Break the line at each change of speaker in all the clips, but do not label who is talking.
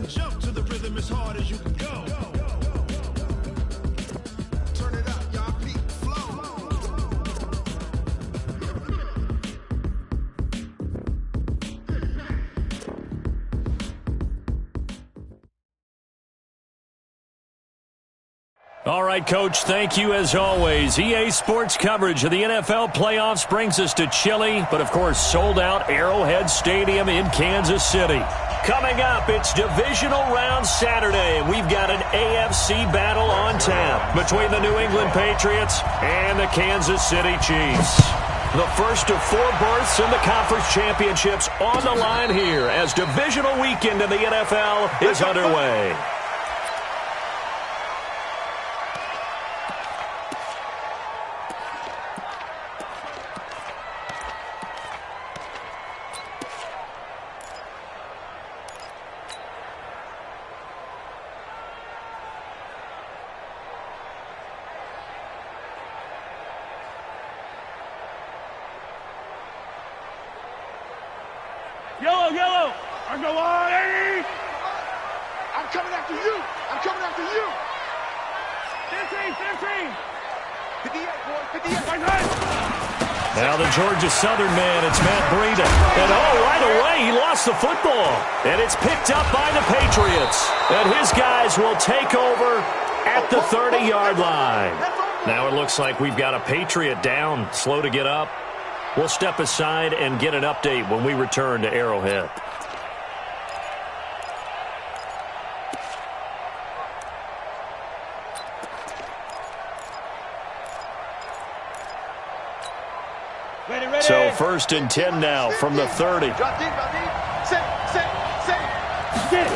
and jump to the rhythm as hard as you can go. Turn it up, y'all. Peak flow.
All right, Coach, thank you as always. EA Sports coverage of the NFL playoffs brings us to chilly, but of course sold-out Arrowhead Stadium in Kansas City. Coming up, it's Divisional Round Saturday, and we've got an AFC battle on tap between the New England Patriots and the Kansas City Chiefs. The first of 4 berths in the conference championships on the line here as divisional weekend in the NFL is underway.
Yellow, I'm going on, Eddie!
I'm coming after you! I'm coming after you!
15!
58, boy, 58!
Now the Georgia Southern man, it's Matt Breida. And right away, he lost the football. And it's picked up by the Patriots. And his guys will take over at the 30-yard line. Now it looks like we've got a Patriot down, slow to get up. We'll step aside and get an update when we return to Arrowhead.
Ready.
So 1st and 10 now from the 30.
Drop deep. Set.
Get it.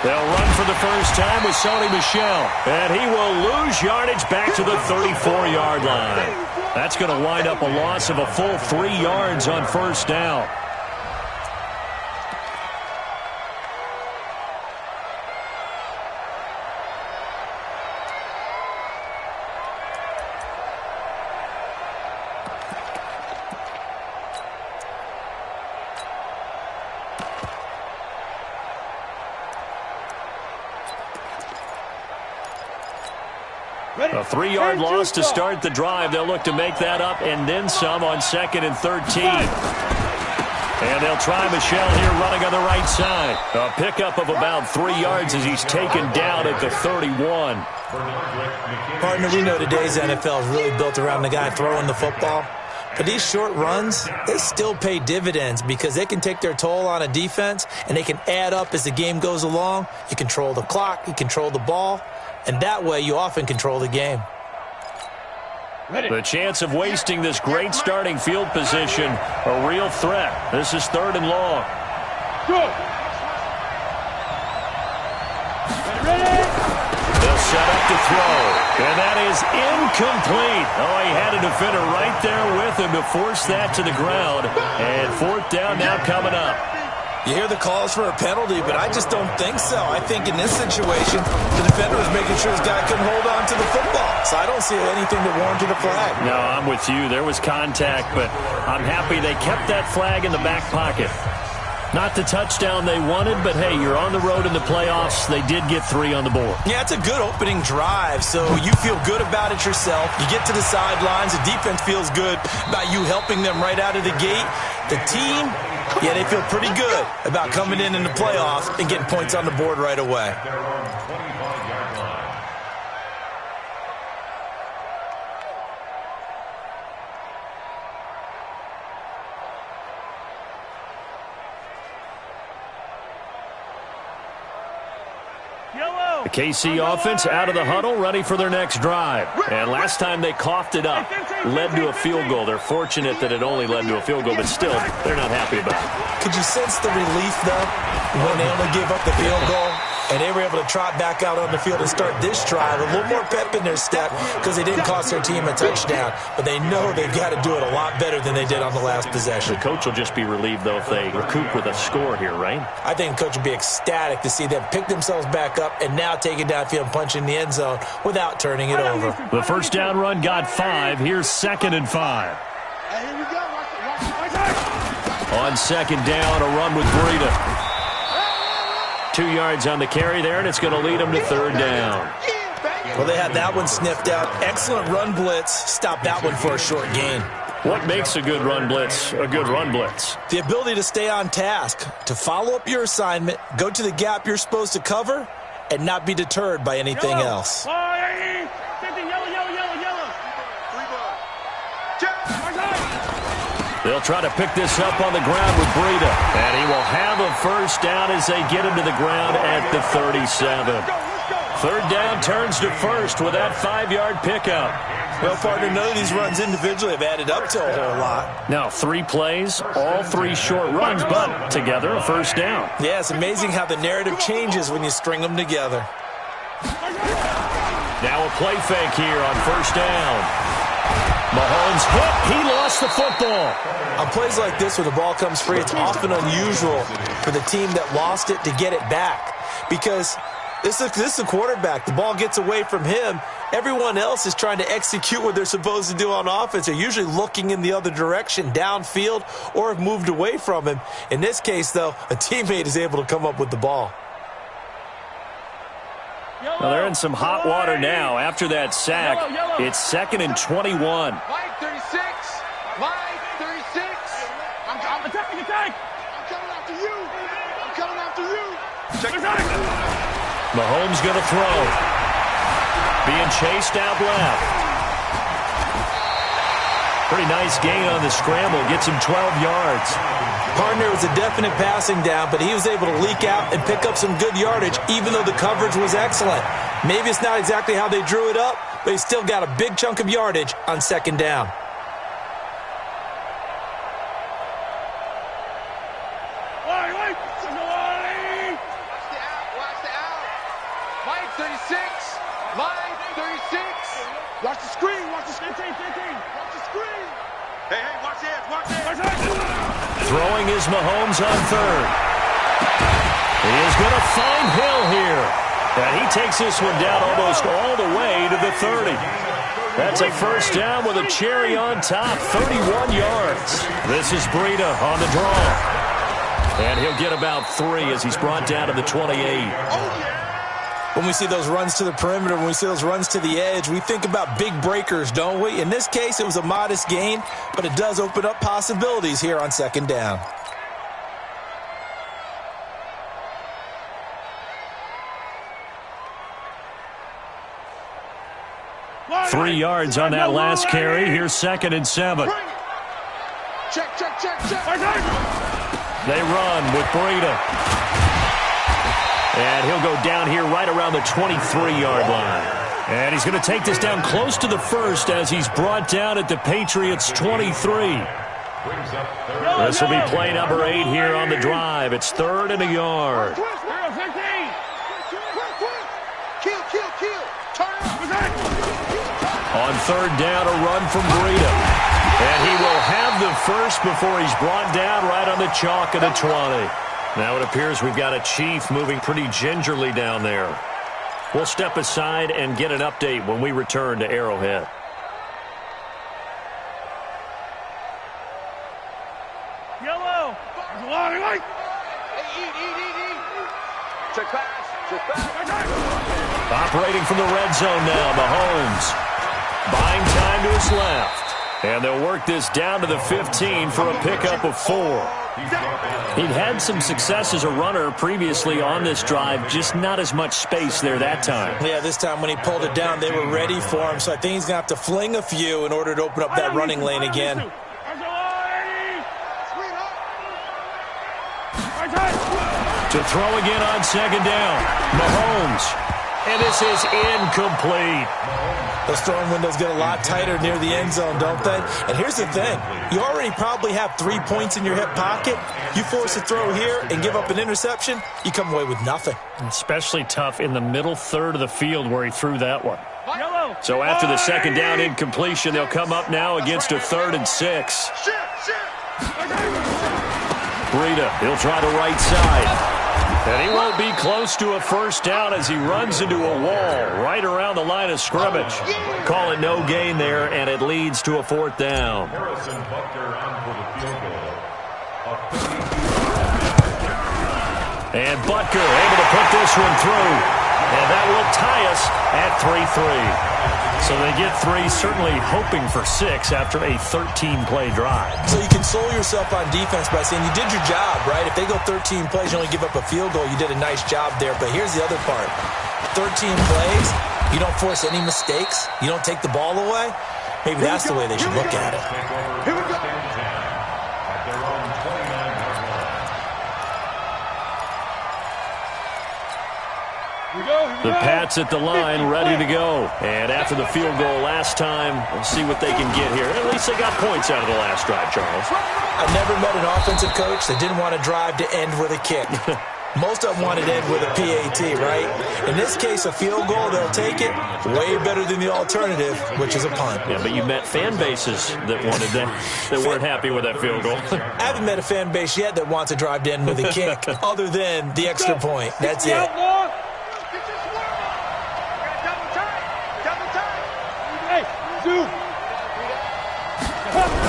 They'll run for the first time with Sony Michel. And he will lose yardage back to the 34-yard line. That's going to wind up a loss of a full 3 yards on first down. A 3-yard loss to start the drive. They'll look to make that up and then some on 2nd and 13. And they'll try Michel here running on the right side. A pickup of about 3 yards as he's taken down at the 31.
Partner, we know today's NFL is really built around the guy throwing the football. But these short runs, they still pay dividends because they can take their toll on a defense and they can add up as the game goes along. You control the clock, you control the ball, and that way you often control the game.
The chance of wasting this great starting field position, a real threat. This is 3rd and long.
Good. Ready.
They'll set up to throw. And that is incomplete. He had a defender right there with him to force that to the ground. And 4th down now coming up.
You hear the calls for a penalty, but I just don't think so. I think in this situation, the defender was making sure his guy couldn't hold on to the football. So I don't see anything that warranted a flag.
No, I'm with you. There was contact, but I'm happy they kept that flag in the back pocket. Not the touchdown they wanted, but hey, you're on the road in the playoffs. They did get 3 on the board.
Yeah, it's a good opening drive, so you feel good about it yourself. You get to the sidelines. The defense feels good about you helping them right out of the gate. The team, yeah, they feel pretty good about coming in the playoffs and getting points on the board right away.
The KC offense out of the huddle, ready for their next drive. And last time they coughed it up, led to a field goal. They're fortunate that it only led to a field goal, but still, they're not happy about it.
Could you sense the relief, though, when they only gave up the field goal? And they were able to trot back out on the field and start this drive. A little more pep in their step because they didn't cost their team a touchdown. But they know they've got to do it a lot better than they did on the last possession.
The coach will just be relieved, though, if they recoup with a score here, right?
I think the coach will be ecstatic to see them pick themselves back up and now take it downfield and punch in the end zone without turning it over.
The first down run got 5. Here's 2nd and 5.
Hey, here we go. Watch it.
On 2nd down, a run with Breida. 2 yards on the carry there, and it's going to lead them to third down.
Well, they had that one sniffed out. Excellent run blitz. Stop that one for a short gain.
What makes a good run blitz a good run blitz?
The ability to stay on task, to follow up your assignment, go to the gap you're supposed to cover, and not be deterred by anything else.
They'll try to pick this up on the ground with Breida. And he will have a first down as they get him to the ground at the 37. Third down turns to first with that 5-yard pickup.
Well, partner, none of these runs individually have added up to a whole lot.
Now, 3 plays, all 3 short runs, but together a first down.
Yeah, it's amazing how the narrative changes when you string them together.
Now a play fake here on first down. Mahomes hit. He lost the football.
On plays like this where the ball comes free, it's often unusual for the team that lost it to get it back. Because this is a quarterback. The ball gets away from him. Everyone else is trying to execute what they're supposed to do on offense. They're usually looking in the other direction, downfield, or have moved away from him. In this case, though, a teammate is able to come up with the ball.
Well, they're in some hot water now. After that sack, it's 2nd and 21.
Mike 36. Mike 36. I'm attacking. I'm coming after you. I'm coming after you.
Mahomes going to throw. Being chased out left. Pretty nice gain on the scramble. Gets him 12 yards.
Partner was a definite passing down, but he was able to leak out and pick up some good yardage, even though the coverage was excellent. Maybe it's not exactly how they drew it up, but he still got a big chunk of yardage on 2nd down.
Watch the out. Mike 36. Mike 36. Watch the screen. Watch the screen. Watch the screen. Hey, watch it.
Throwing is Mahomes on third. He is going to find Hill here. And he takes this one down almost all the way to the 30. That's a first down with a cherry on top, 31 yards. This is Breida on the draw. And he'll get about 3 as he's brought down to the 28.
When we see those runs to the perimeter, when we see those runs to the edge, we think about big breakers, don't we? In this case, it was a modest gain, but it does open up possibilities here on 2nd down.
Three yards on that last carry. Here's 2nd and 7.
Check.
They run with Breida. And he'll go down here right around the 23-yard line. And he's going to take this down close to the first as he's brought down at the Patriots' 23. This will be play number 8 here on the drive. It's 3rd and a yard.
Kill. Turn.
On 3rd down, a run from Breida. And he will have the first before he's brought down right on the chalk of the 20. Now it appears we've got a Chief moving pretty gingerly down there. We'll step aside and get an update when we return to Arrowhead.
Yellow.
Check pass.
Operating from the red zone now, Mahomes. Buying time to his left. And they'll work this down to the 15 for a pickup of 4. He'd had some success as a runner previously on this drive, just not as much space there that time.
Yeah, this time when he pulled it down, they were ready for him, so I think he's going to have to fling a few in order to open up that running lane again.
To throw again on 2nd down, Mahomes. And this is incomplete.
Those throwing windows get a lot tighter near the end zone, don't they? And here's the thing. You already probably have 3 points in your hip pocket. You force a throw here and give up an interception, you come away with nothing.
Especially tough in the middle third of the field where he threw that one. So after the 2nd down incompletion, they'll come up now against a 3rd and 6. Breida, he'll try the right side. And he won't be close to a first down as he runs into a wall right around the line of scrimmage. Call it no gain there, and it leads to a 4th down. And Butker able to put this one through. And that will tie us at 3-3. So they get 3, certainly hoping for 6 after a 13-play drive.
So you console yourself on defense by saying you did your job, right? If they go 13 plays, you only give up a field goal, you did a nice job there. But here's the other part. 13 plays, you don't force any mistakes, you don't take the ball away. Maybe that's the way they should look at it.
Here we go.
The Pats at the line, ready to go. And after the field goal last time, we'll see what they can get here. At least they got points out of the last drive, Charles.
I've never met an offensive coach that didn't want to drive to end with a kick. Most of them want to end with a PAT, right? In this case, a field goal, they'll take it. Way better than the alternative, which is a punt.
Yeah, but you met fan bases that wanted that weren't happy with that field goal.
I haven't met a fan base yet that wants to drive to end with a kick, other than the extra point. That's it.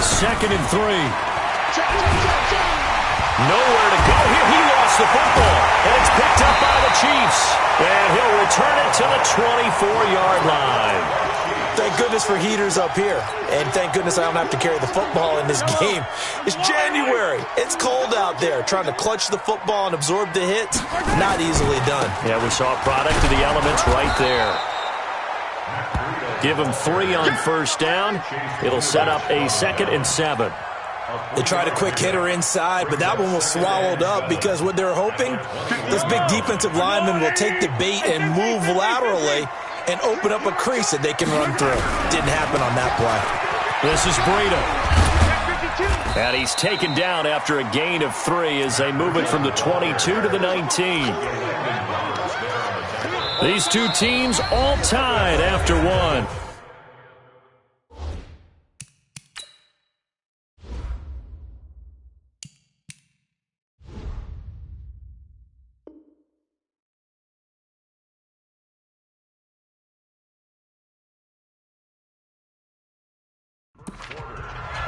Second and 3. Nowhere to go here. He lost the football, and it's picked up by the Chiefs. And he'll return it to the 24-yard line.
Thank goodness for heaters up here. And thank goodness I don't have to carry the football in this game. It's January. It's cold out there. Trying to clutch the football and absorb the hits, not easily done.
Yeah, we saw a product of the elements right there. Give him 3 on first down. It'll set up a 2nd and 7.
They tried a quick hitter inside, but that one was swallowed up because what they're hoping, those big defensive linemen will take the bait and move laterally and open up a crease that they can run through. Didn't happen on that play.
This is Breida. And he's taken down after a gain of 3 as they move it from the 22 to the 19. These two teams all tied after 1.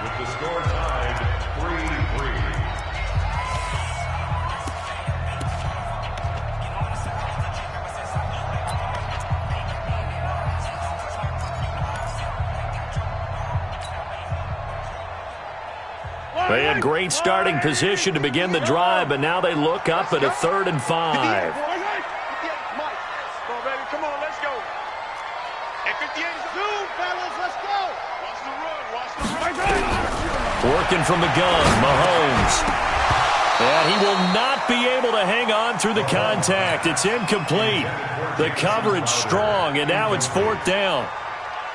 With the score tied 3-3.
They had great starting position to begin the drive, but now they look up at a 3rd and 5.
Come on, let's go. And 58 is two, fellas, let's go. Watch the run, watch the run.
Working from the gun, Mahomes. And he will not be able to hang on through the contact. It's incomplete. The coverage strong, and now it's 4th down.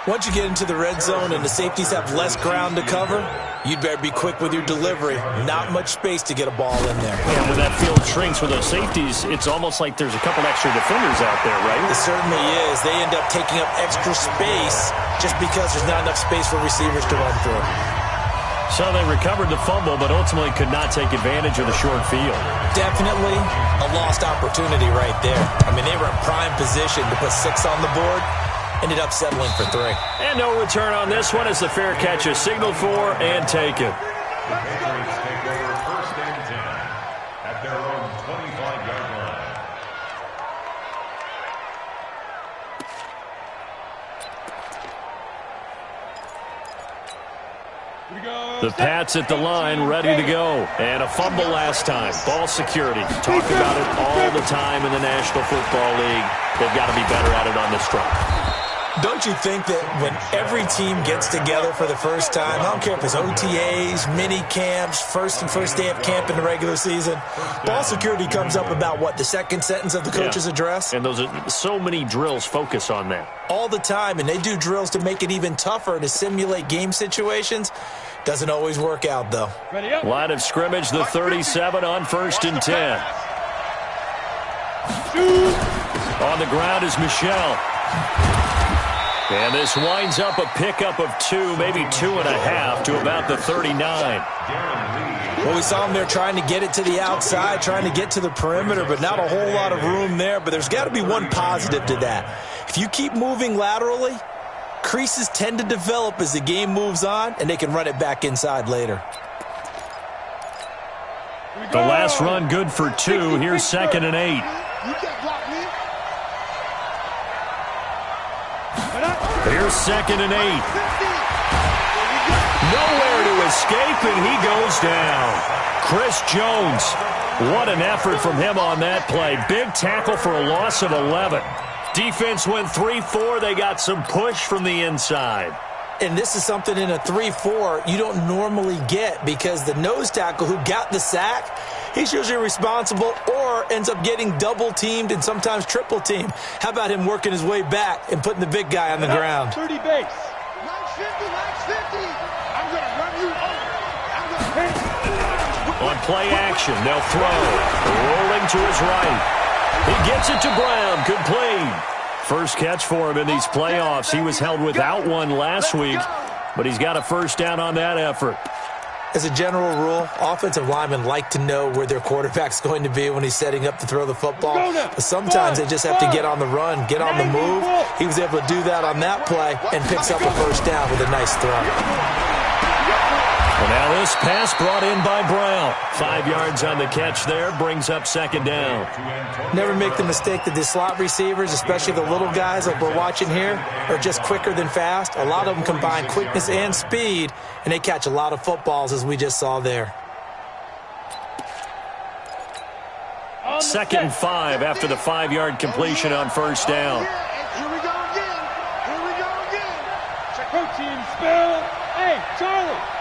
Once you get into the red zone and the safeties have less ground to cover, you'd better be quick with your delivery. Not much space to get a ball in there.
And when that field shrinks with those safeties, it's almost like there's a couple extra defenders out there, right?
It certainly is. They end up taking up extra space just because there's not enough space for receivers to run through.
So they recovered the fumble, but ultimately could not take advantage of the short field.
Definitely a lost opportunity right there. I mean, they were in prime position to put 6 on the board. Ended up settling for 3.
And no return on this one as the fair catch is signaled for and taken.
The Patriots take over 1st and 10 at their own 25-yard line.
The Pats at the line, ready to go. And a fumble last time. Ball security. Talk about it all the time in the National Football League. They've got to be better at it on this drive.
Don't you think that when every team gets together for the first time, I don't care if it's OTAs, mini camps, first day of camp in the regular season, ball security comes up about, what, the second sentence of the coach's address?
And those are so many drills focus on that.
All the time, and they do drills to make it even tougher to simulate game situations. Doesn't always work out, though.
Line of scrimmage, the 37 on 1st and 10. On the ground is Michel. And this winds up a pickup of 2, maybe 2.5 to about the 39.
Well, we saw him there trying to get it to the outside, trying to get to the perimeter, but not a whole lot of room there. But there's got to be one positive to that. If you keep moving laterally, creases tend to develop as the game moves on, and they can run it back inside later.
The last run good for 2. Here's 2nd and 8. Here's 2nd and 8. Nowhere to escape, and he goes down. Chris Jones. What an effort from him on that play. Big tackle for a loss of 11. Defense went 3-4. They got some push from the inside.
And this is something in a 3-4 you don't normally get, because the nose tackle who got the sack, he's usually responsible or ends up getting double-teamed and sometimes triple-teamed. How about him working his way back and putting the big guy on the ground?
30 base.
Max 50. I'm going to run you over.
On play action, they'll throw. Rolling to his right. He gets it to Brown. Complete. First catch for him in these playoffs. He was held without one last week, but he's got a first down on that effort.
As a general rule, offensive linemen like to know where their quarterback's going to be when he's setting up to throw the football. But sometimes they just have to get on the run, get on the move. He was able to do that on that play and picks up a first down with a nice throw.
Well, now this pass brought in by Brown. 5 yards on the catch there, brings up 2nd down.
Never make the mistake that the slot receivers, especially the little guys like we're watching here, are just quicker than fast. A lot of them combine quickness and speed, and they catch a lot of footballs, as we just saw there.
2nd and 5 after the 5-yard completion on first down.
Here we go again.
Check out team spell. Hey, Charlie.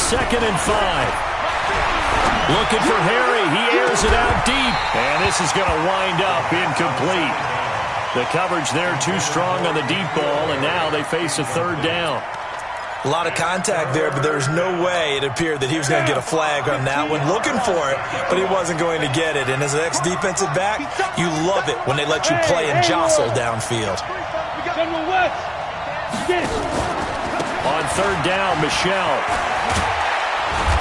2nd and 5. Looking for Harry. He airs it out deep. And this is going to wind up incomplete. The coverage there too strong on the deep ball, and now they face a 3rd down.
A lot of contact there, but there was no way it appeared that he was going to get a flag on that one. Looking for it, but he wasn't going to get it. And as an ex-defensive back, you love it when they let you play and jostle downfield.
On 3rd down, Michelle.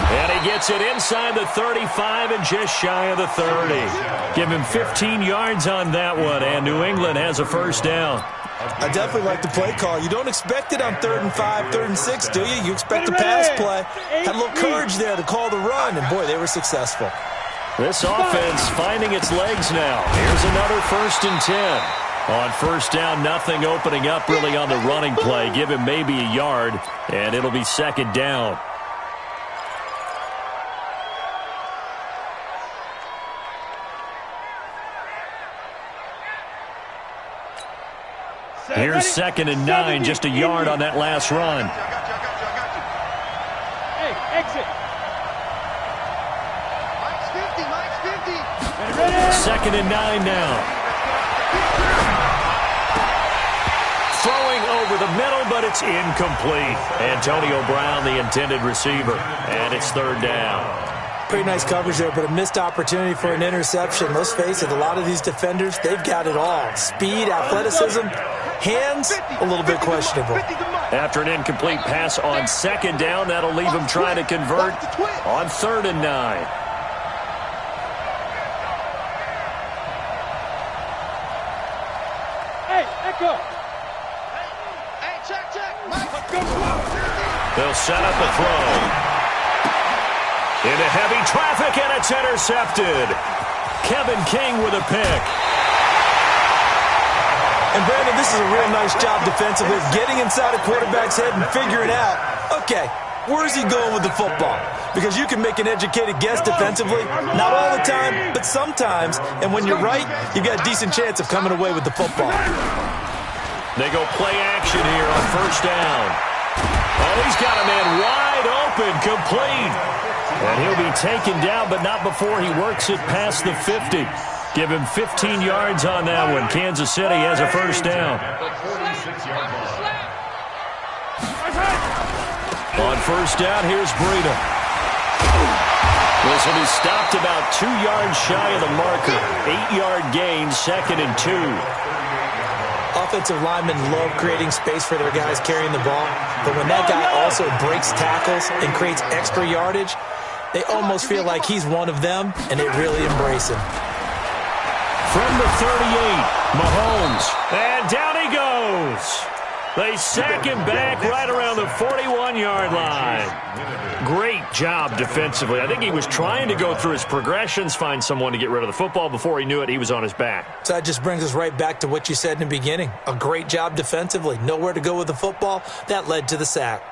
And he gets it inside the 35 and just shy of the 30. Give him 15 yards on that one, and New England has a first down.
I definitely like the play call. You don't expect it on 3rd and 5, 3rd and 6, do you? You expect a pass play. Had a little courage there to call the run, and boy, they were successful.
This offense finding its legs now. Here's another 1st and 10. On first down, nothing opening up really on the running play. Give him maybe a yard, and it'll be 2nd down. Here's 2nd and 9, just a yard on that last run.
Hey, exit.
Mike's 50.
2nd and 9 now. Throwing over the middle, but it's incomplete. Antonio Brown, the intended receiver, and it's 3rd down.
Pretty nice coverage there, but a missed opportunity for an interception. Let's face it, a lot of these defenders, they've got it all. Speed, athleticism, hands, a little bit questionable.
After an incomplete pass on 2nd down, that'll leave him trying to convert on 3rd and 9.
Hey, Echo.
Hey, check.
They'll set up a throw. Into heavy traffic, and it's intercepted. Kevin King with a pick.
And Brandon, this is a real nice job defensively, getting inside a quarterback's head and figuring out, okay, where's he going with the football? Because you can make an educated guess defensively, not all the time, but sometimes. And when you're right, you've got a decent chance of coming away with the football.
They go play action here on first down. Oh, he's got a man wide open, complete. And he'll be taken down, but not before he works it past the 50. Give him 15 yards on that one. Kansas City has a first down. On first down, here's Breida. This will be stopped about 2 yards shy of the marker. 8-yard gain, 2nd and 2.
Offensive linemen love creating space for their guys carrying the ball, but when that guy also breaks tackles and creates extra yardage, they almost feel like he's one of them, and they really embrace him.
From the 38, Mahomes, and down he goes. They sack him back right around the 41-yard line. Great job defensively. I think he was trying to go through his progressions, find someone to get rid of the football. Before he knew it, he was on his back.
So that just brings us right back to what you said in the beginning. A great job defensively. Nowhere to go with the football. That led to the sack.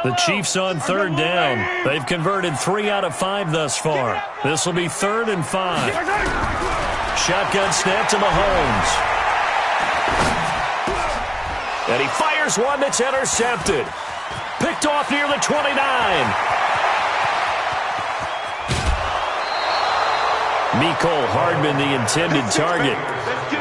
The Chiefs on third down. They've converted 3 out of 5 thus far. This will be 3rd and 5. Shotgun snap to Mahomes. And he fires one that's intercepted. Picked off near the 29. Mecole Hardman, the intended target.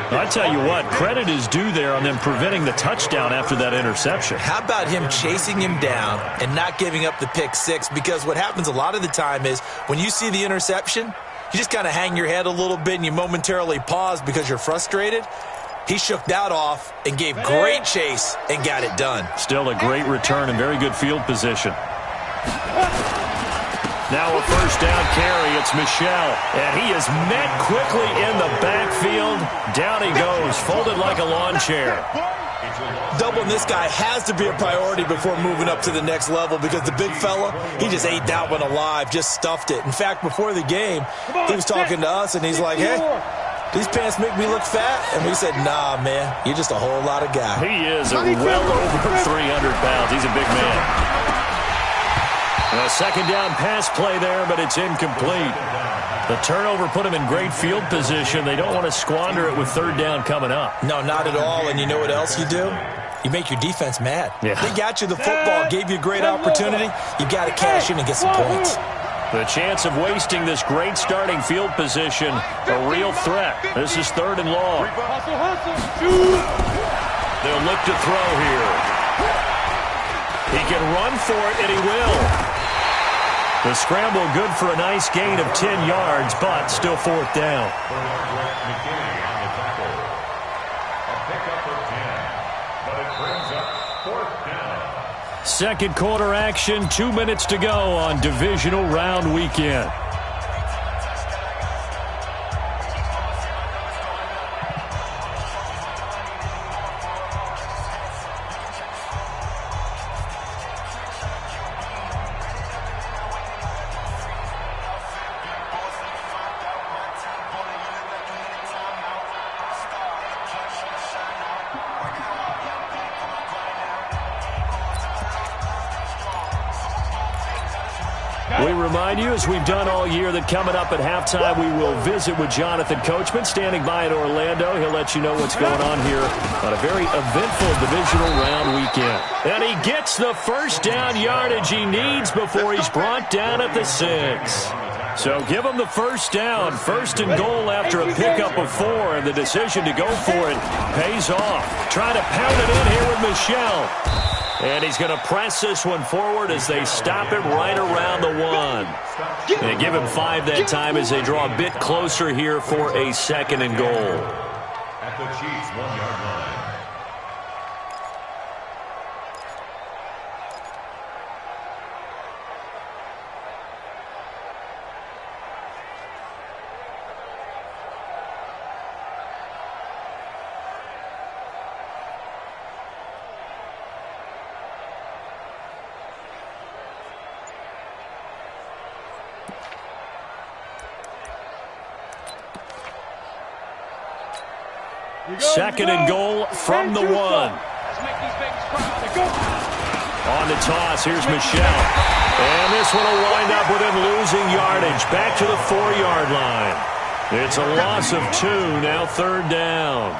I tell you what, credit is due there on them preventing the touchdown after that interception.
How about him chasing him down and not giving up the pick six? Because what happens a lot of the time is when you see the interception, you just kind of hang your head a little bit and you momentarily pause because you're frustrated. He shook that off and gave great chase and got it done.
Still a great return and very good field position. Now a first down carry. It's Michel. And he is met quickly in the backfield. Down he goes, folded like a lawn chair.
Doubling this guy has to be a priority before moving up to the next level because the big fella, he just ate that one alive, just stuffed it. In fact, before the game, he was talking to us, and he's like, hey, these pants make me look fat? And we said, nah, man, you're just a whole lot of guy.
He is well over 300 pounds. He's a big man. A second down pass play there, but it's incomplete. The turnover put him in great field position. They don't want to squander it with third down coming up.
No, not at all. And you know what else you do? You make your defense mad.
Yeah.
They got you the football, gave you a great opportunity. You got to cash in and get some points.
The chance of wasting this great starting field position, a real threat. This is 3rd and long. They'll look to throw here. He can run for it, and he will. The scramble good for a nice gain of 10 yards, but still 4th down. Second quarter action, 2 minutes to go on divisional round weekend. We remind you, as we've done all year, that coming up at halftime, we will visit with Jonathan Coachman, standing by in Orlando. He'll let you know what's going on here on a very eventful divisional round weekend. And he gets the first down yardage he needs before he's brought down at the 6. So give him the first down, 1st and goal after a pickup of 4, and the decision to go for it pays off. Trying to pound it in here with Michel. And he's going to press this one forward as they stop him right around the 1. They give him 5 that time as they draw a bit closer here for a 2nd and goal.
At the Chiefs' 1-yard line.
Second and goal from the 1. On the toss, here's Michel. And this one will wind up with him losing yardage. Back to the 4-yard line. It's a loss of 2, now 3rd down.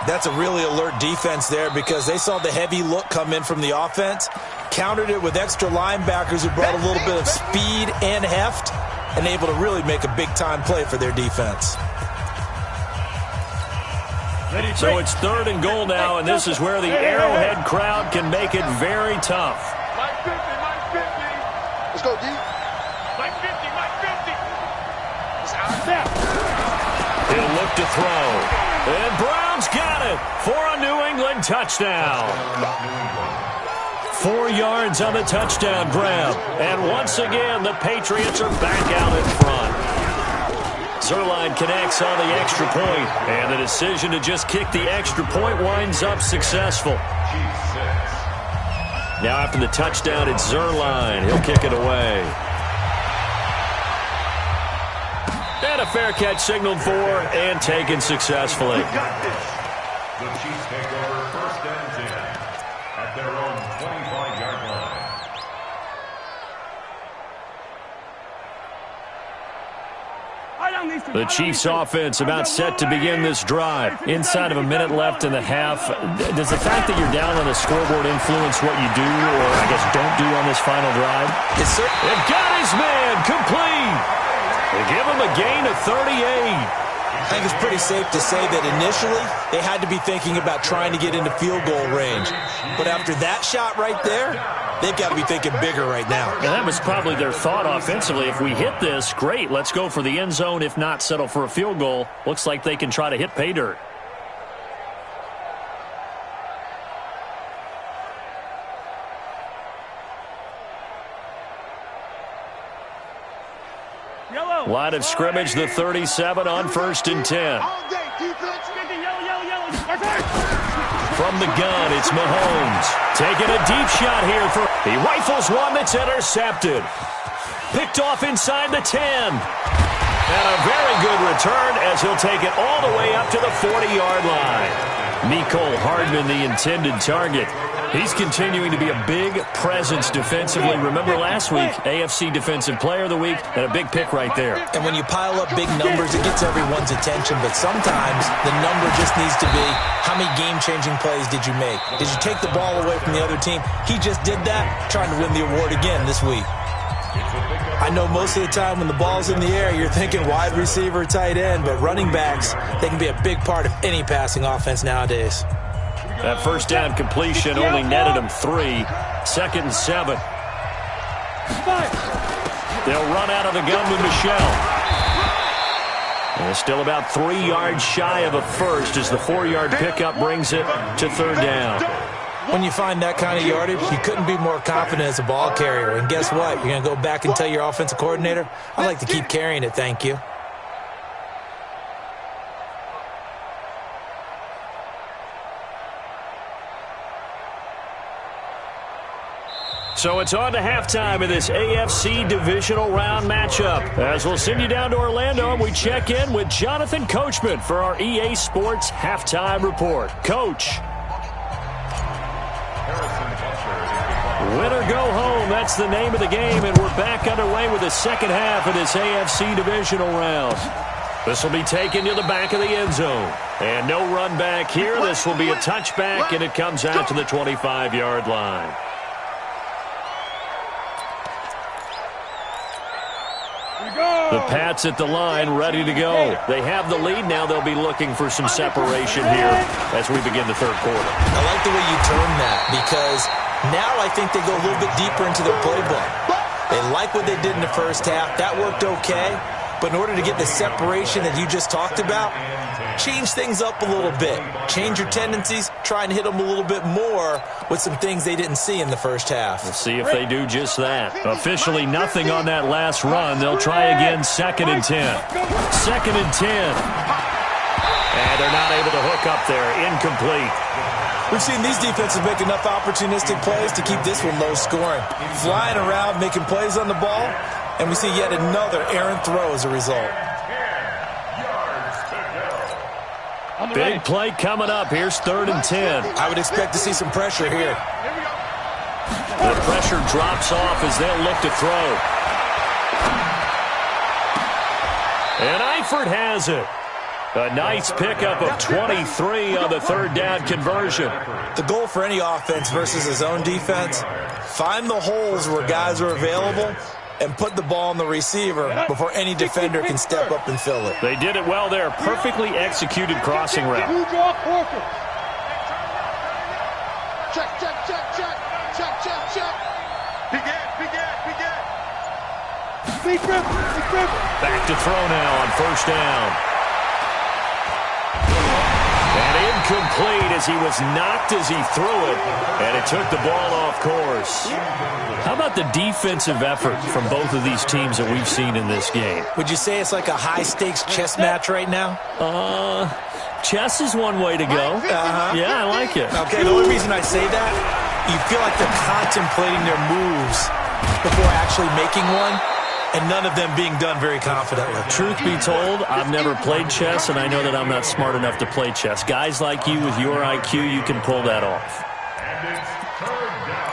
That's a really alert defense there because they saw the heavy look come in from the offense, countered it with extra linebackers who brought a little bit of speed and heft, and able to really make a big-time play for their defense.
So it's 3rd and goal now, and this is where the Arrowhead crowd can make it very tough.
Mike 50, Mike 50. Let's go, D. Mike 50, Mike 50. It's out there.
He'll look to throw. And Brown's got it for a New England touchdown. 4 yards on the touchdown grab. And once again, the Patriots are back out in front. Zerline connects on the extra point, and the decision to just kick the extra point winds up successful. Now after the touchdown, it's Zerline. He'll kick it away. And a fair catch signaled for and taken successfully.
The Chiefs take over first and 10 at their own 25-yard line.
The Chiefs offense about set to begin this drive. Inside of a minute left in the half. Does the fact that you're down on the scoreboard influence what you do, or I guess don't do on this final drive?
Yes, sir.
It got his man complete. They give him a gain of 38.
I think it's pretty safe to say that initially they had to be thinking about trying to get into field goal range. But after that shot right there, they've got to be thinking bigger right now.
And that was probably their thought offensively. If we hit this, great, let's go for the end zone. If not, settle for a field goal. Looks like they can try to hit pay dirt. Line of scrimmage, the 37 on 1st and 10. From the gun, it's Mahomes. Taking a deep shot here. He rifles one that's intercepted. Picked off inside the 10. And a very good return as he'll take it all the way up to the 40-yard line. Mecole Hardman, the intended target. He's continuing to be a big presence defensively. Remember last week, AFC Defensive Player of the Week, and a big pick right there.
And when you pile up big numbers, it gets everyone's attention. But sometimes the number just needs to be, how many game-changing plays did you make? Did you take the ball away from the other team? He just did that, trying to win the award again this week. I know most of the time when the ball's in the air, you're thinking wide receiver, tight end, but running backs, they can be a big part of any passing offense nowadays.
That first down completion only netted him 3. 2nd and 7. They'll run out of the gun with Michelle. And still about 3 yards shy of a first as the 4-yard pickup brings it to 3rd down.
When you find that kind of yardage, you couldn't be more confident as a ball carrier. And guess what? You're going to go back and tell your offensive coordinator, I'd like to keep carrying it, thank you.
So it's on to halftime of this AFC divisional round matchup. As we'll send you down to Orlando, and we check in with Jonathan Coachman for our EA Sports Halftime Report. Coach. Win or go home, that's the name of the game, and we're back underway with the second half of this AFC divisional round. This will be taken to the back of the end zone. And no run back here. This will be a touchback, and it comes out to the 25-yard line. The Pats at the line, ready to go. They have the lead. Now they'll be looking for some separation here as we begin the third quarter.
I like the way you term that, because now I think they go a little bit deeper into their playbook. They like what they did in the first half. That worked okay. But in order to get the separation that you just talked about, change things up a little bit. Change your tendencies. Try and hit them a little bit more with some things they didn't see in the first half.
We'll see if they do just that. Officially nothing on that last run. They'll try again 2nd and 10. 2nd and 10. And they're not able to hook up there. Incomplete.
We've seen these defenses make enough opportunistic plays to keep this one low scoring. Flying around, making plays on the ball. And we see yet another errant throw as a result.
Big play coming up. Here's 3rd and 10.
I would expect to see some pressure here.
The pressure drops off as they'll look to throw. And Eifert has it. A nice pickup of 23 on the 3rd down conversion.
The goal for any offense versus his own defense, find the holes where guys are available and put the ball on the receiver before any defender can step up and fill it.
They did it well there. Perfectly executed crossing route.
Check, check, check, check. Check, check, check.
Back to throw now on 1st down. And Incomplete as he was knocked as he threw it, and it took the ball off course. How about the defensive effort from both of these teams that we've seen in this game?
Would you say it's like a high-stakes chess match right now?
Chess is one way to go. Yeah, I like it.
Okay, the only reason I say that, you feel like they're contemplating their moves before actually making one, and none of them being done very confidently.
Truth be told, I've never played chess, and I know that I'm not smart enough to play chess. Guys like you with your IQ, you can pull that off.
And it's third down.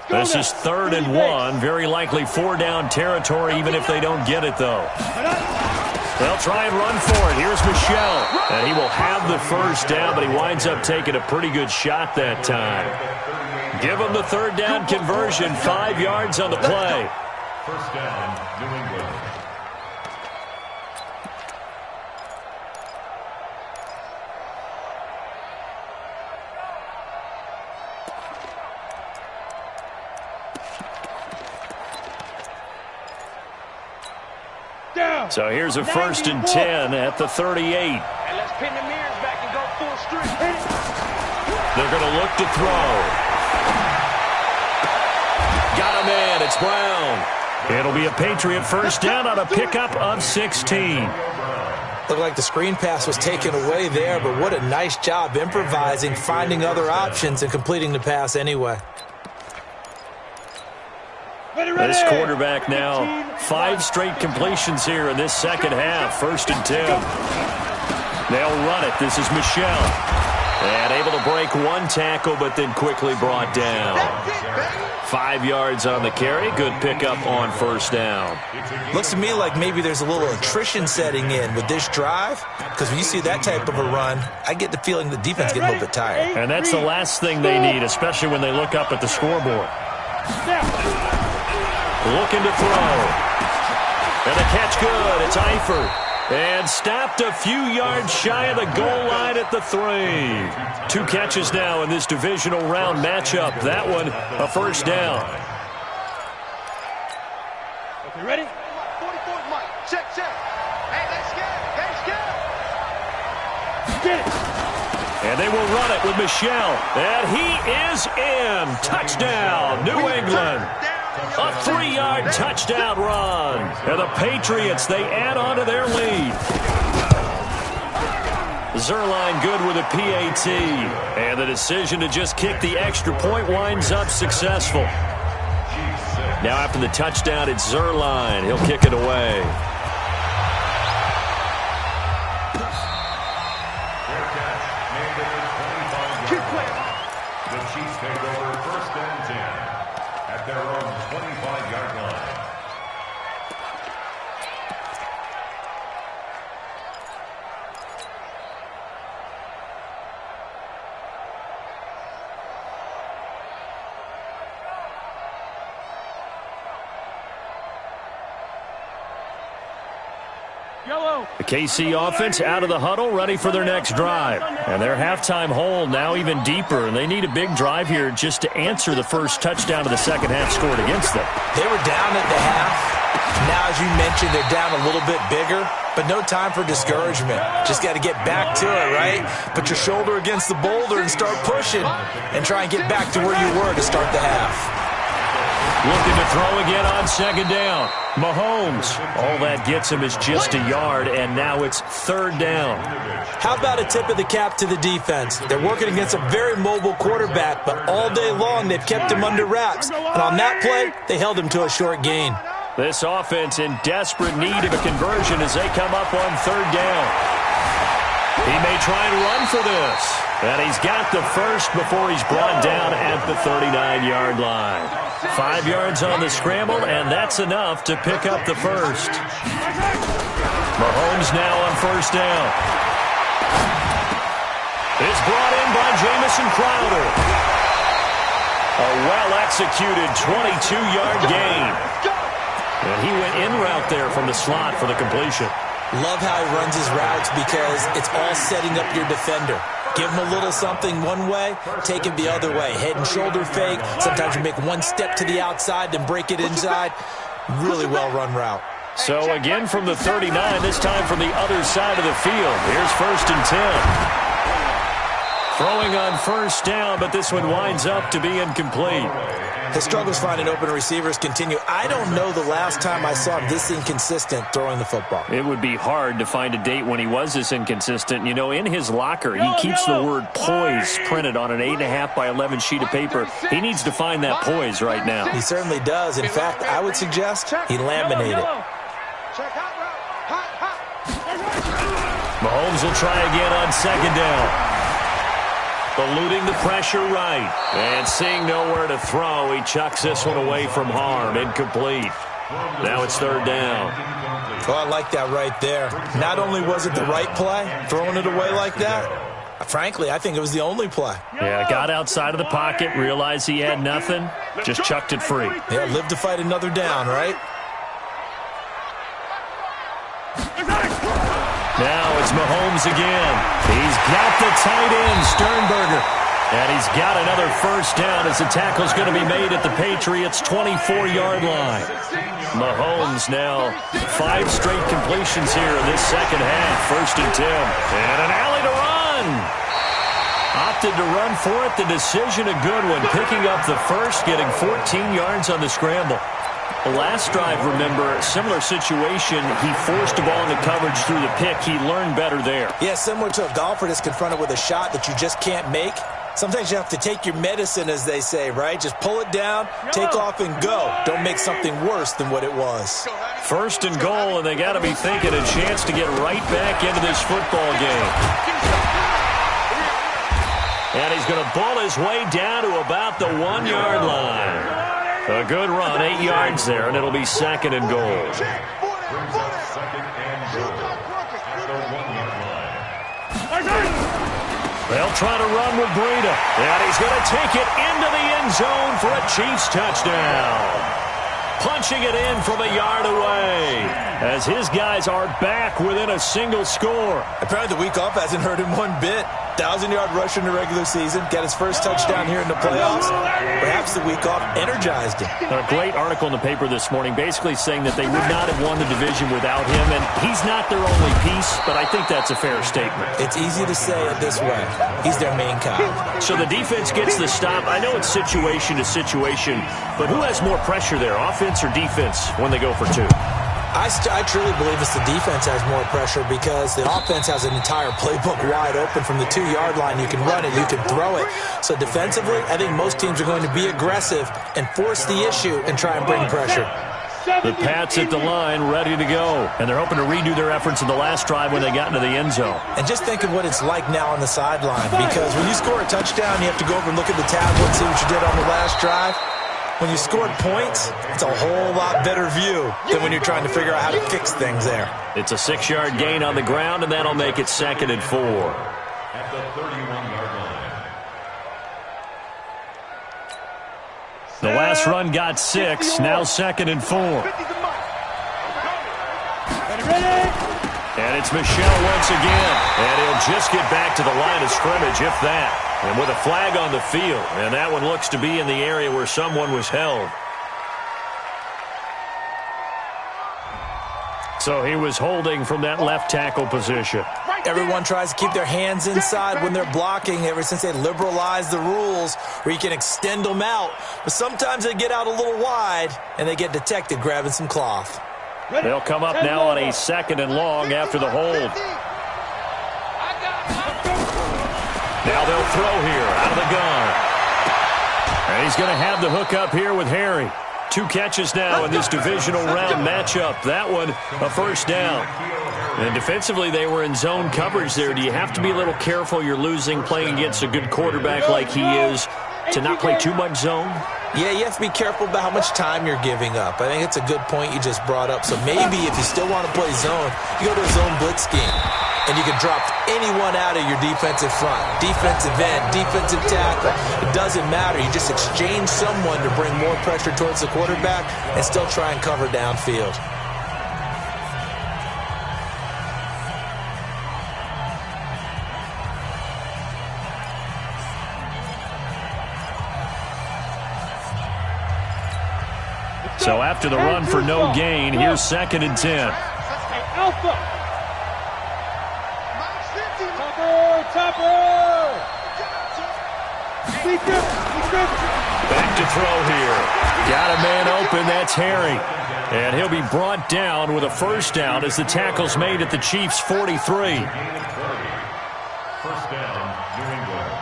This is 3rd and 1. Very likely 4-down territory, even if they don't get it, though. They'll try and run for it. Here's Michelle. And he will have the first down, but he winds up taking a pretty good shot that time. Give him the 3rd down conversion. 5 yards on the play.
First down, New England.
So here's a 1st and 10 at the 38.
And let's pin the mirrors back and go full street.
They're going to look to throw. Got a man. It's Brown. It'll be a Patriot first down on a pickup of 16.
Looked like the screen pass was taken away there, but what a nice job improvising, finding other options, and completing the pass anyway.
This quarterback now 5 straight completions here in this second half. 1st and 10. They'll run it. This is Michelle. And able to break 1 tackle, but then quickly brought down. 5 yards on the carry. Good pickup on 1st down.
Looks to me like maybe there's a little attrition setting in with this drive, because when you see that type of a run, I get the feeling the defense getting a little bit tired.
And that's the last thing they need, especially when they look up at the scoreboard. Looking to throw. And the catch good. It's Eifert. And stopped a few yards shy of the goal line at the 3. 2 catches now in this divisional round matchup. That one a 1st down.
Okay, ready?
44 Mike. Check. Hey, let's go.
Get it.
And they will run it with Michelle. And he is in. Touchdown, New England. A 3-yard touchdown run. And the Patriots, they add on to their lead. Zerline good with a PAT. And the decision to just kick the extra point winds up successful. Now after the touchdown, it's Zerline. He'll kick it away.
The Chiefs take over 1st and 10 at their own 25-yard line.
The KC offense out of the huddle, ready for their next drive. And their halftime hole now even deeper, and they need a big drive here just to answer the first touchdown of the second half scored against them.
They were down at the half. Now, as you mentioned, they're down a little bit bigger, but no time for discouragement. Just got to get back to it, right? Put your shoulder against the boulder and start pushing and try and get back to where you were to start the half.
Looking to throw again on 2nd down. Mahomes. All that gets him is just a yard, and now it's 3rd down.
How about a tip of the cap to the defense? They're working against a very mobile quarterback, but all day long they've kept him under wraps. And on that play, they held him to a short gain.
This offense in desperate need of a conversion as they come up on 3rd down. He may try and run for this. And he's got the first before he's brought down at the 39-yard line. 5 yards on the scramble, and that's enough to pick up the first. Mahomes now on 1st down. It's brought in by Jamison Crowder. A well-executed 22-yard gain. And he went in route there from the slot for the completion.
Love how he runs his routes because it's all setting up your defender. Give him a little something one way, take it the other way. Head and shoulder fake. Sometimes you make one step to the outside, then break it inside. Really well-run route.
So again from the 39, this time from the other side of the field. Here's 1st and 10. Throwing on 1st down, but this one winds up to be incomplete.
His struggles finding open receivers continue. I don't know the last time I saw him this inconsistent throwing the football.
It would be hard to find a date when he was this inconsistent. You know, in his locker, he keeps the word poise printed on an 8.5 by 11 sheet of paper. He needs to find that poise right now.
He certainly does. In fact, I would suggest he laminate it.
Mahomes will try again on 2nd down. Eluding the pressure right. And seeing nowhere to throw, he chucks this one away from harm. Incomplete. Now it's 3rd down.
Oh, I like that right there. Not only was it the right play, throwing it away like that, frankly, I think it was the only play.
Yeah, got outside of the pocket, realized he had nothing, just chucked it free.
Yeah, live to fight another down, right?
Now it's Mahomes again. He's got the tight end, Sternberger. And he's got another 1st down as the tackle's going to be made at the Patriots' 24-yard line. Mahomes now 5 straight completions here in this second half. 1st and 10. And an alley to run. Opted to run for it. The decision a good one. Picking up the first, getting 14 yards on the scramble. The last drive, remember, similar situation. He forced the ball into coverage through the pick. He learned better there.
Yeah, similar to a golfer that's confronted with a shot that you just can't make. Sometimes you have to take your medicine, as they say, right? Just pull it down, take off, and go. Don't make something worse than what it was.
1st and goal, and they got to be thinking a chance to get right back into this football game. And he's going to ball his way down to about the 1-yard line. A good run, 8 yards there, and it'll be 2nd and goal.
Brings up 2nd and goal at the 1-yard line.
They'll try to run with Breida, and he's going to take it into the end zone for a Chiefs touchdown. Punching it in from a yard away as his guys are back within a single score.
Apparently the week off hasn't hurt him one bit. 1,000-yard rush in the regular season, got his first touchdown here in the playoffs. Perhaps the week off energized him.
A great article in the paper this morning basically saying that they would not have won the division without him, and he's not their only piece, but I think that's a fair statement.
It's easy to say it this way. He's their main guy.
So the defense gets the stop. I know it's situation to situation, but who has more pressure there, offense or defense, when they go for 2?
I truly believe it's the defense has more pressure because the offense has an entire playbook wide open from the 2-yard line. You can run it, you can throw it. So defensively, I think most teams are going to be aggressive and force the issue and try and bring pressure.
The Pats at the line, ready to go. And they're hoping to redo their efforts in the last drive when they got into the end zone.
And just think of what it's like now on the sideline, because when you score a touchdown, you have to go over and look at the tablet and see what you did on the last drive. When you scored points, it's a whole lot better view than when you're trying to figure out how to fix things there.
It's a 6-yard gain on the ground, and that'll make it 2nd and 4.
At the 31-yard line.
The last run got 6, now 2nd and 4. And it's Michel once again, and he'll just get back to the line of scrimmage, if that. And with a flag on the field, and that one looks to be in the area where someone was held. So he was holding from that left tackle position.
Everyone tries to keep their hands inside when they're blocking ever since they liberalized the rules where you can extend them out. But sometimes they get out a little wide, and they get detected grabbing some cloth.
They'll come up now on a 2nd and long after the hold. Now they'll throw here out of the gun. And he's going to have the hook up here with Harry. 2 catches now in this divisional round matchup. That one, a 1st down. And defensively, they were in zone coverage there. Do you have to be a little careful? You're losing, playing against a good quarterback like he is, to not play too much zone?
Yeah, you have to be careful about how much time you're giving up. I think it's a good point you just brought up. So maybe if you still want to play zone, you go to a zone blitz scheme. And you can drop anyone out of your defensive front. Defensive end, defensive tackle. It doesn't matter. You just exchange someone to bring more pressure towards the quarterback and still try and cover downfield.
So after the run for no gain, here's 2nd and 10.
Hey, Alpha. Topper.
Back to throw here. Got a man open. That's Harry. And he'll be brought down with a first down as the tackle's made at the Chiefs' 43.
First down, New England.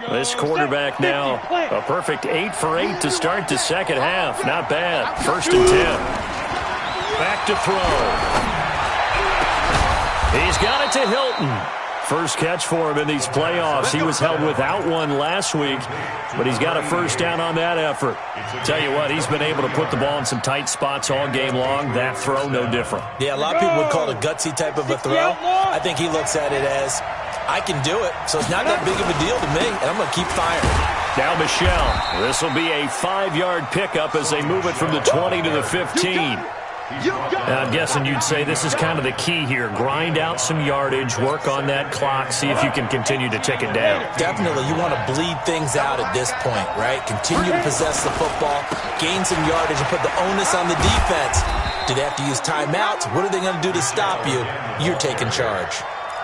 This quarterback now, a perfect 8 for 8 to start the second half. Not bad. 1st and 10. Back to throw. He's got it to Hilton. First catch for him in these playoffs. He was held without one last week, but he's got a first down on that effort. Tell you what, he's been able to put the ball in some tight spots all game long. That throw, no different.
Yeah, a lot of people would call it a gutsy type of a throw. I think he looks at it as, I can do it, so it's not that big of a deal to me, and I'm going to keep firing.
Now Michelle. This will be a 5-yard pickup as they move it from the 20 to the 15. I'm guessing you'd say this is kind of the key here. Grind out some yardage, work on that clock, see if you can continue to tick it down.
Definitely. You want to bleed things out at this point, right? Continue to possess the football, gain some yardage, and put the onus on the defense. Do they have to use timeouts? What are they going to do to stop you? You're taking charge.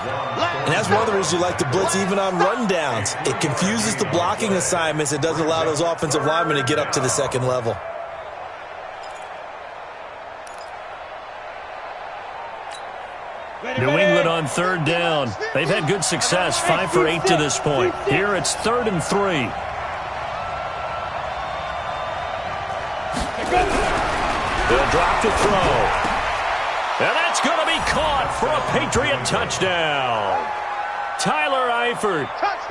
And that's one of the reasons you like to blitz even on rundowns. It confuses the blocking assignments. It doesn't allow those offensive linemen to get up to the second level.
New England on 3rd down. They've had good success, 5 for 8 to this point. Here it's 3rd and 3. They'll drop to throw. And that's going to be caught for a Patriot touchdown. Tyler Eifert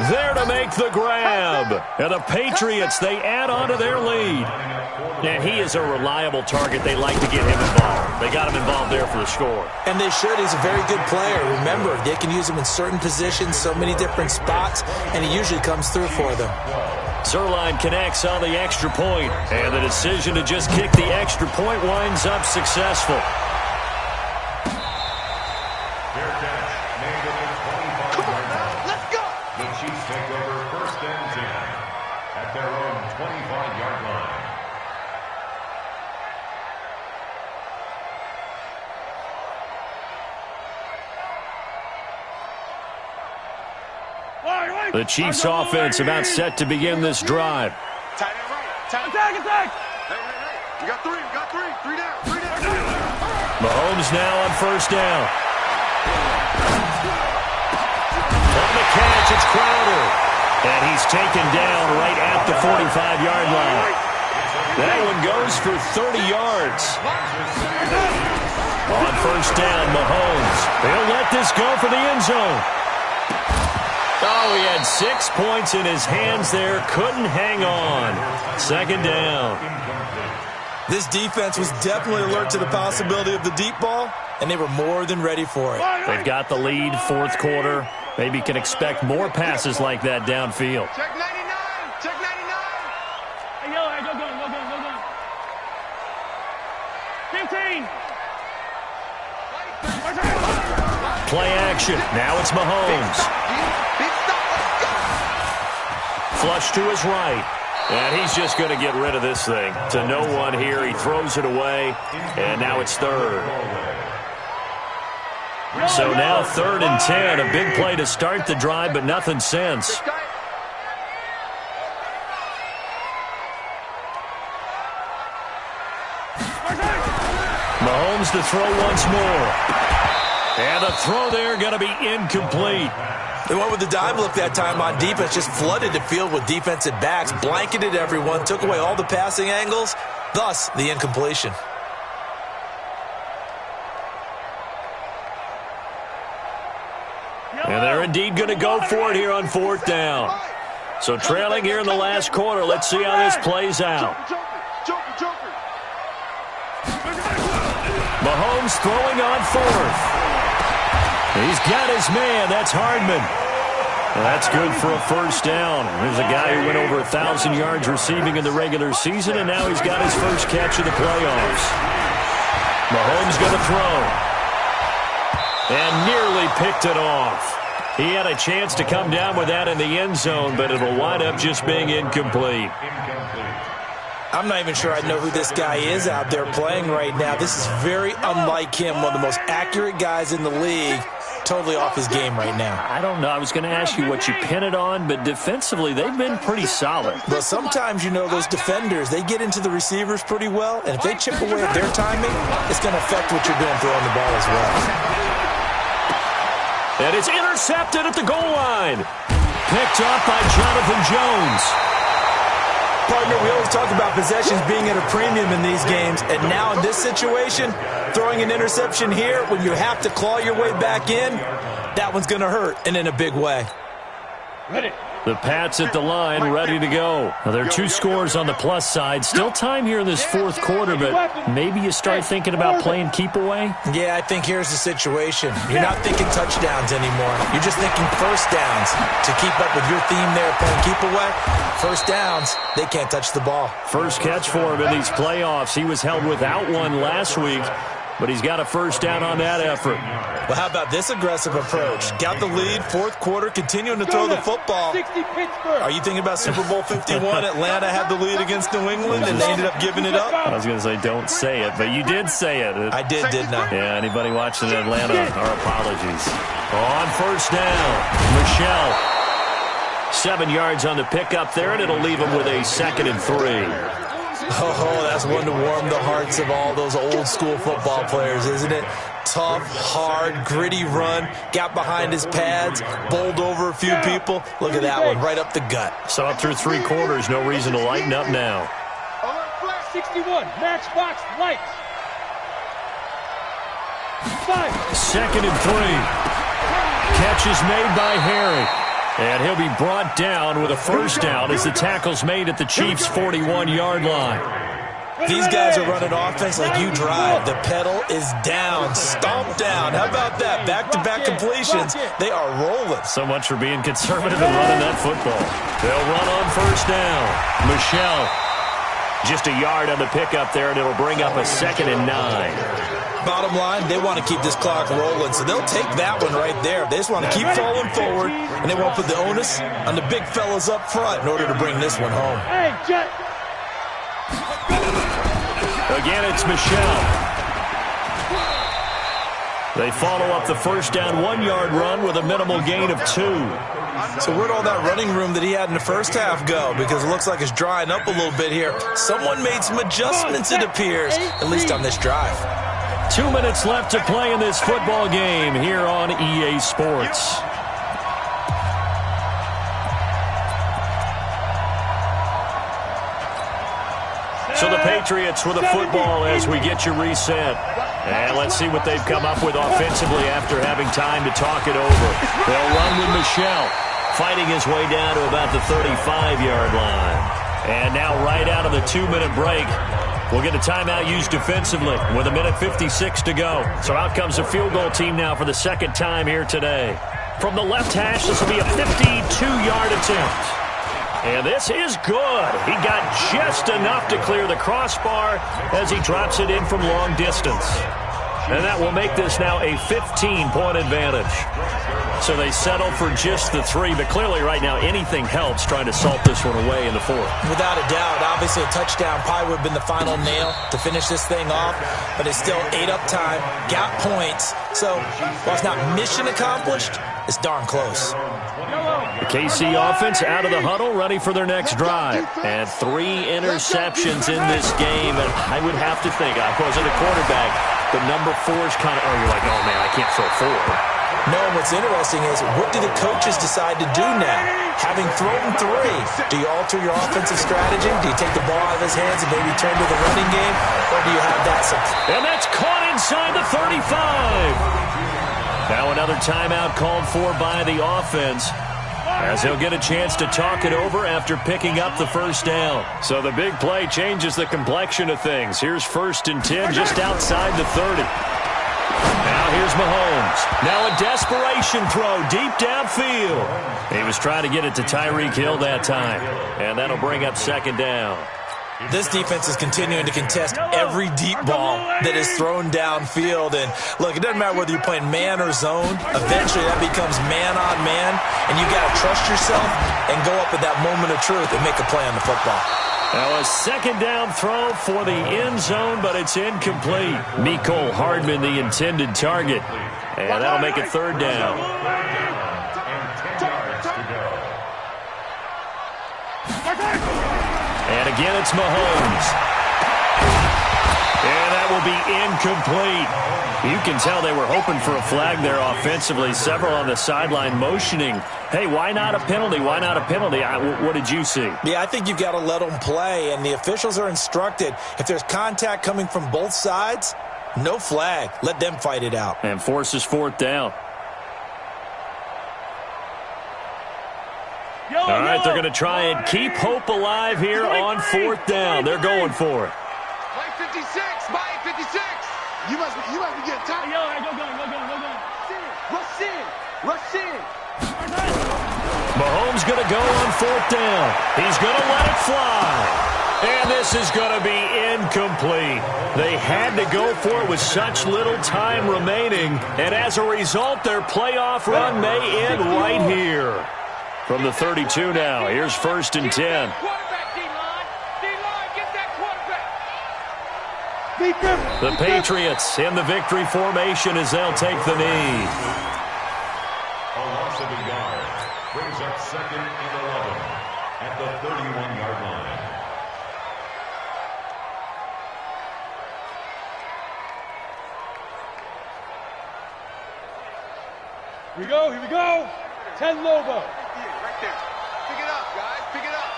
there to make the grab. And the Patriots, they add on to their lead. And he is a reliable target. They like to get him involved. They got him involved there for the score.
And they should. He's a very good player. Remember, they can use him in certain positions, so many different spots, and he usually comes through for them.
Zerline connects on the extra point, and the decision to just kick the extra point winds up successful.
Fair catch made at the 25-yard line.
Let's go.
The Chiefs take over 1st and 10 at their own 25-yard line.
The Chiefs offense about set to begin this drive.
Tight end right. Attack. Hey. You got 3. You got 3. 3 down. 3 down.
Mahomes now on 1st down. On the catch, it's Crowder. And he's taken down right at the 45-yard line. That one goes for 30 yards. On 1st down, Mahomes. He'll let this go for the end zone. Oh, he had 6 points in his hands there. Couldn't hang on. 2nd down.
This defense was definitely alert to the possibility of the deep ball, and they were more than ready for it.
They've got the lead, 4th quarter. Maybe can expect more passes like that downfield.
Check 99. Check 99.
Hey, yo, go gun. 15.
Play action. Now it's Mahomes.
Big stop.
Flush to his right. And he's just going to get rid of this thing. To no one here. He throws it away. And now it's 3rd. So now 3rd and 10. A big play to start the drive, but nothing since. Mahomes to throw once more. And the throw there going to be incomplete.
They went with the dime look that time on defense, just flooded the field with defensive backs, blanketed everyone, took away all the passing angles, thus the incompletion.
And they're indeed going to go for it here on 4th down. So trailing here in the last quarter, let's see how this plays out. Mahomes throwing on 4th. He's got his man. That's Hardman. That's good for a first down. There's a guy who went over 1,000 yards receiving in the regular season, and now he's got his first catch of the playoffs. Mahomes going to throw. And nearly picked it off. He had a chance to come down with that in the end zone, but it'll wind up just being incomplete.
I'm not even sure I know who this guy is out there playing right now. This is very unlike him, one of the most accurate guys in the league. Totally off his game right now.
I don't know. I was going to ask you what you pin it on, but defensively, they've been pretty solid.
Well, sometimes, you know, those defenders, they get into the receivers pretty well, and if they chip away at their timing, it's going to affect what you're doing throwing the ball as well.
And it's intercepted at the goal line. Picked up by Jonathan Jones.
Partner, we always talk about possessions being at a premium in these games, and now in this situation, throwing an interception here when you have to claw your way back in, that one's going to hurt, and in a big way.
Ready.
The Pats at the line, ready to go. Now, there are 2 scores on the plus side. Still time here in this fourth quarter, but maybe you start thinking about playing keep away?
Yeah, I think here's the situation. You're not thinking touchdowns anymore. You're just thinking first downs. To keep up with your theme there, playing keep away, first downs, they can't touch the ball.
First catch for him in these playoffs. He was held without one last week, but he's got a first down on that effort.
Well, how about this aggressive approach? Got the lead, fourth quarter, continuing to throw the football. Are you thinking about Super Bowl 51? Atlanta had the lead against New England, and they ended up giving it up?
I was going to say don't say it, but you did say it.
I did, didn't I?
Yeah, anybody watching Atlanta, our apologies. On first down, Michelle. 7 yards on the pickup there, and it'll leave him with a 2nd and 3.
Oh, that's one to warm the hearts of all those old-school football players, isn't it? Tough, hard, gritty run, got behind his pads, bowled over a few people. Look at that one, right up the gut.
So up through 3 quarters, no reason to lighten up now.
61, matchbox lights. 5.
2nd and 3. Catch is made by Harry. And he'll be brought down with a first down as the tackle's made at the Chiefs' 41-yard line.
These guys are running offense like you drive. The pedal is down, stomped down. How about that? Back-to-back completions. They are rolling.
So much for being conservative and running that football. They'll run on first down. Michelle, just a yard on the pickup there, and it'll bring up a 2nd and 9.
Bottom line, they want to keep this clock rolling, so they'll take that one right there. They just want to keep falling forward, and they won't put the onus on the big fellas up front in order to bring this one home.
Hey, Jet.
Again, it's Michelle. They follow up the first down 1-yard run with a minimal gain of 2.
So where'd all that running room that he had in the first half go? Because it looks like it's drying up a little bit here. Someone made some adjustments, it appears, at least on this drive.
2 minutes left to play in this football game here on EA Sports. So the Patriots with the football as we get you reset. And let's see what they've come up with offensively after having time to talk it over. They'll run with Michelle, fighting his way down to about the 35-yard line. And now right out of the 2-minute break, we'll get a timeout used defensively with 1:56 to go. So out comes the field goal team now for the 2nd time here today. From the left hash, this will be a 52-yard attempt. And this is good. He got just enough to clear the crossbar as he drops it in from long distance. And that will make this now a 15-point advantage. So they settle for just the 3, but clearly right now anything helps trying to salt this one away in the 4th.
Without a doubt, obviously a touchdown probably would have been the final nail to finish this thing off, but it's still ate up time, got points. So while it's not mission accomplished, it's darn close.
The KC offense out of the huddle, ready for their next drive. And 3 interceptions in this game, and I would have to think, I wasn't a quarterback, but number 4 is kind of, you're like, oh man, I can't throw 4.
No, what's interesting is, what do the coaches decide to do now? Having thrown 3, do you alter your offensive strategy? Do you take the ball out of his hands and maybe turn to the running game? Or do you have that?
And that's caught inside the 35. Now another timeout called for by the offense, as he'll get a chance to talk it over after picking up the first down. So the big play changes the complexion of things. Here's 1st and 10 just outside the 30. Now here's Mahomes. Now a desperation throw deep downfield. He was trying to get it to Tyreek Hill that time. And that'll bring up 2nd down.
This defense is continuing to contest every deep ball that is thrown downfield. And look, it doesn't matter whether you're playing man or zone. Eventually that becomes man on man, and you got to trust yourself and go up at that moment of truth and make a play on the football.
Now a second down throw for the end zone, but it's incomplete. Mecole Hardman, the intended target. And that'll make it third down. And again, it's Mahomes. And that will be incomplete. You can tell they were hoping for a flag there offensively. Several on the sideline motioning. Hey, why not a penalty? Why not a penalty? What did you see?
Yeah, I think you've got to let them play, and the officials are instructed. If there's contact coming from both sides, no flag. Let them fight it out.
And forces fourth down. All right, they're going to try and keep hope alive here on fourth down. They're going for it.
Mike 56, Mike 56. You must be getting tired.
Yo, go. Rush in.
Mahomes going to go on fourth down. He's going to let it fly. And this is going to be incomplete. They had to go for it with such little time remaining. And as a result, their playoff run may end right here. From the 32 now, here's first and 10.
D-line, get that quarterback.
The Patriots in the victory formation as they'll take the knee.
A loss of a yard brings up second and 11 at the 31-yard line.
Here we go. 10 Lobo.
Right there. Pick it up, guys. Pick it up.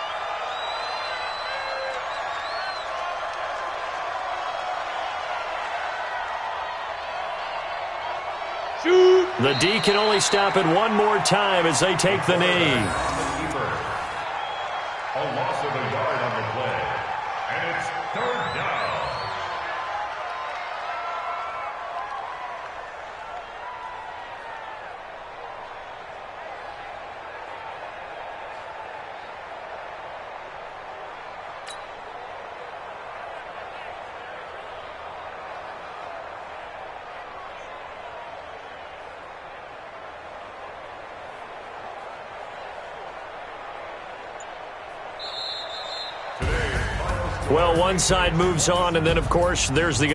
Shoot.
The D can only stop it one more time as they take the knee.
A loss of a yard on the play. And it's third down.
Well, one side moves on, and then, of course, there's the